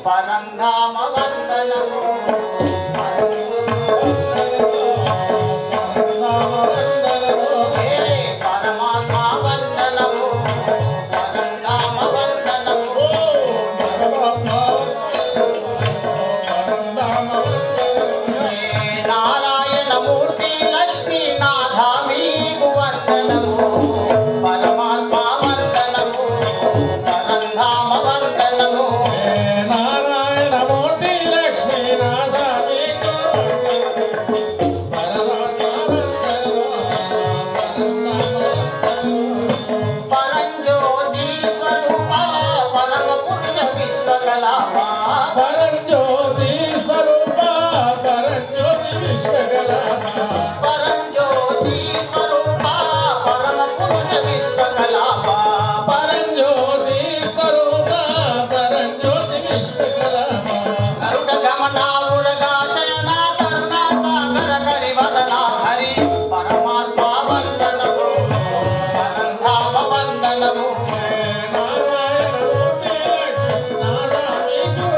పరంధామ వందనము పరమాత్మ వందనము పరంధామ వందనము నారాయణమూర్తి లక్ష్మీనాథ మీకు వందనము పరమాత్మ వందనము పరంధామ వందనము నారాయణమూర్తి లక్ష్మీనాథ మీకు పరంజ్యోతి స్వరూప పరమ పురుష విశ్వకలాప పరంజ్యోతి స్వరూప పరంజ్యోతి విశ్వకలాప పరంజ్యోతి స్వరూప పరమ పురుష విశ్వకలాప పరంజ్యోతి స్వరూప పరంజ్యోతి విశ్వకలాప గరుడ గమన ఉరగా శయన కరుణా సాగర కరివదన హరి పరమాత్మ వందనము పరంధామ వందనము నారాయణమూర్తి లక్ష్మీనాథ మీకు